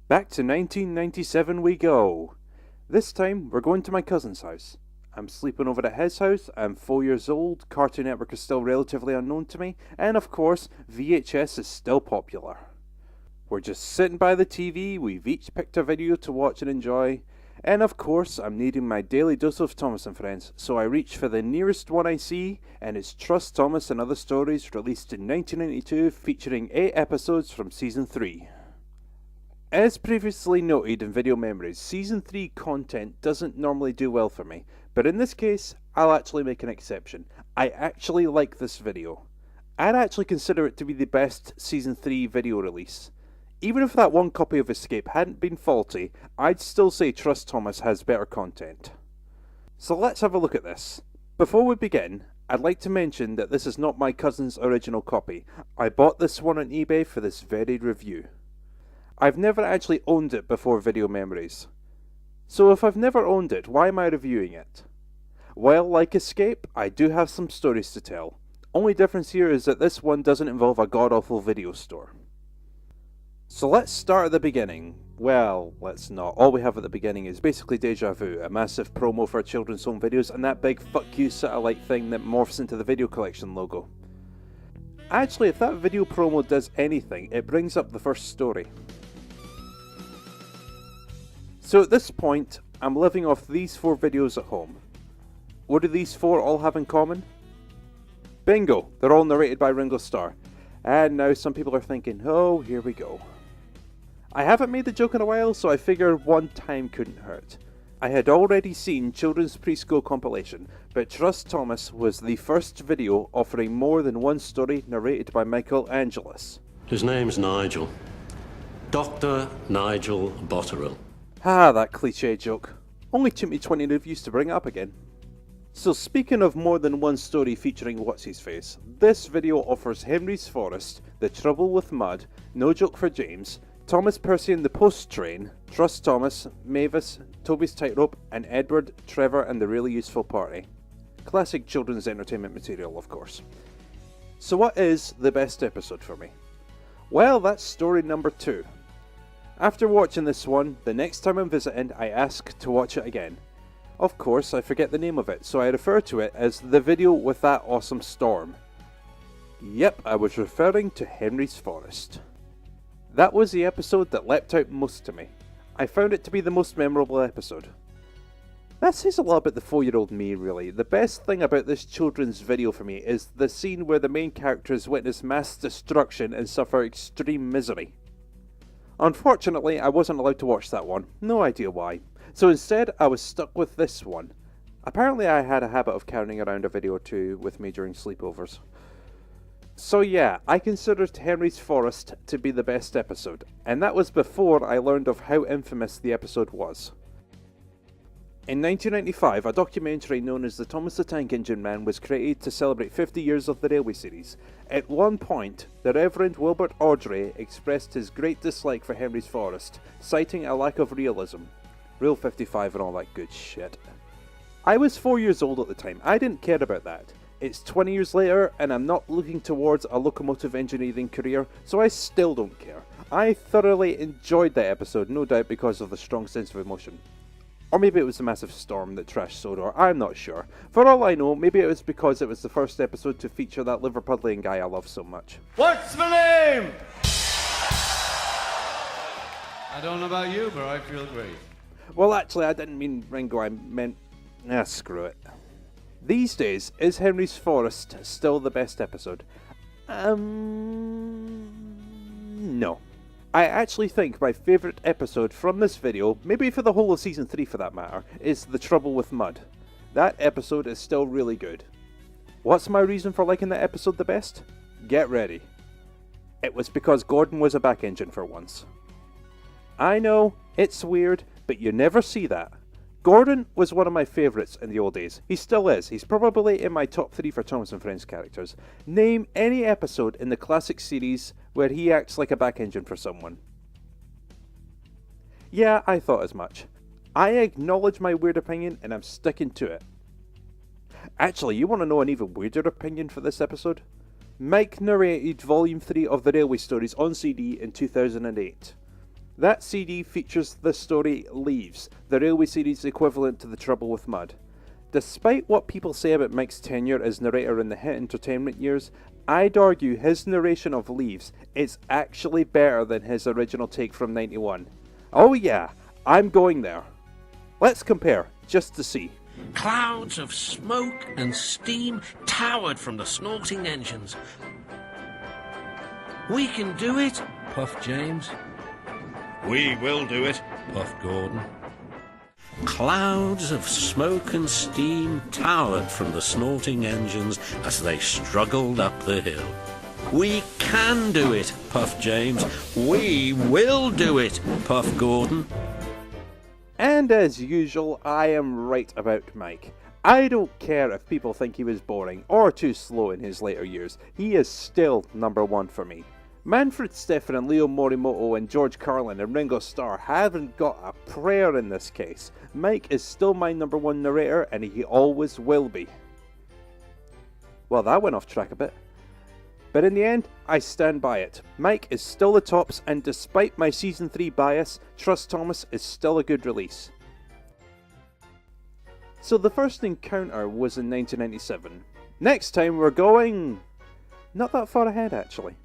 Back to 1997 we go. This time, we're going to my cousin's house. I'm sleeping over at his house, I'm 4 years old, Cartoon Network is still relatively unknown to me, and of course, VHS is still popular. We're just sitting by the TV, we've each picked a video to watch and enjoy, and of course, I'm needing my daily dose of Thomas and Friends, so I reach for the nearest one I see, and it's Trust Thomas and Other Stories, released in 1992, featuring 8 episodes from Season 3. As previously noted in Video Memories, Season 3 content doesn't normally do well for me, but in this case, I'll actually make an exception. I actually like this video. I'd actually consider it to be the best Season 3 video release. Even if that one copy of Escape hadn't been faulty, I'd still say Trust Thomas has better content. So let's have a look at this. Before we begin, I'd like to mention that this is not my cousin's original copy. I bought this one on eBay for this very review. I've never actually owned it before Video Memories. So if I've never owned it, why am I reviewing it? Well, like Escape, I do have some stories to tell. Only difference here is that this one doesn't involve a god-awful video store. So let's start at the beginning. Well, let's not. All we have at the beginning is basically Deja Vu, a massive promo for children's home videos, and that big fuck you satellite thing that morphs into the video collection logo. Actually, if that video promo does anything, it brings up the first story. So at this point, I'm living off these 4 videos at home. What do these 4 all have in common? Bingo! They're all narrated by Ringo Starr. And now some people are thinking, oh, here we go. I haven't made the joke in a while, so I figured one time couldn't hurt. I had already seen Children's Preschool compilation, but Trust Thomas was the first video offering more than one story narrated by Michael Angelis. His name's Nigel. Dr. Nigel Botterill. Ah, that cliche joke. Only took me 20 reviews to bring it up again. So speaking of more than one story featuring What's-His-Face, this video offers Henry's Forest, The Trouble with Mud, No Joke for James, Thomas Percy and the Post Train, Trust Thomas, Mavis, Toby's Tightrope, and Edward, Trevor and the Really Useful Party. Classic children's entertainment material, of course. So what is the best episode for me? Well, that's story number 2. After watching this one, the next time I'm visiting, I ask to watch it again. Of course, I forget the name of it, so I refer to it as the video with that awesome storm. Yep, I was referring to Henry's Forest. That was the episode that leapt out most to me. I found it to be the most memorable episode. That says a lot about the 4-year-old me, really. The best thing about this children's video for me is the scene where the main characters witness mass destruction and suffer extreme misery. Unfortunately, I wasn't allowed to watch that one. No idea why. So instead, I was stuck with this one. Apparently I had a habit of carrying around a video or two with me during sleepovers. So yeah, I considered Henry's Forest to be the best episode, and that was before I learned of how infamous the episode was. In 1995, a documentary known as The Thomas the Tank Engine Man was created to celebrate 50 years of the Railway series. At one point, the Reverend Wilbert Audrey expressed his great dislike for Henry's Forest, citing a lack of realism. Rule 55 and all that good shit. I was 4 years old at the time, I didn't care about that. It's 20 years later, and I'm not looking towards a locomotive engineering career, so I still don't care. I thoroughly enjoyed that episode, no doubt because of the strong sense of emotion. Or maybe it was the massive storm that trashed Sodor, I'm not sure. For all I know, maybe it was because it was the first episode to feature that Liverpudlian guy I love so much. What's my name? I don't know about you, but I feel great. Well, actually, I didn't mean Ringo, I meant... screw it. These days, is Henry's Forest still the best episode? No. I actually think my favourite episode from this video, maybe for the whole of Season 3 for that matter, is The Trouble with Mud. That episode is still really good. What's my reason for liking that episode the best? Get ready. It was because Gordon was a back engine for once. I know, it's weird, but you never see that. Gordon was one of my favourites in the old days. He still is. He's probably in my top 3 for Thomas and Friends characters. Name any episode in the classic series where he acts like a back engine for someone. Yeah, I thought as much. I acknowledge my weird opinion and I'm sticking to it. Actually, you want to know an even weirder opinion for this episode? Mike narrated Volume 3 of the Railway Stories on CD in 2008. That CD features the story Leaves, the Railway series equivalent to The Trouble with Mud. Despite what people say about Mike's tenure as narrator in the hit entertainment years, I'd argue his narration of Leaves is actually better than his original take from 91. Oh yeah, I'm going there. Let's compare, just to see. Clouds of smoke and steam towered from the snorting engines. We can do it, puffed James. We will do it, puffed Gordon. Clouds of smoke and steam towered from the snorting engines as they struggled up the hill. We can do it, puffed James. We will do it, puffed Gordon. And as usual, I am right about Mike. I don't care if people think he was boring or too slow in his later years, he is still number one for me. Manfred Stephan and Leo Morimoto and George Carlin and Ringo Starr haven't got a prayer in this case. Mike is still my number one narrator and he always will be. Well, that went off track a bit. But in the end, I stand by it. Mike is still the tops, and despite my Season 3 bias, Trust Thomas is still a good release. So the first encounter was in 1997. Next time we're going... not that far ahead actually.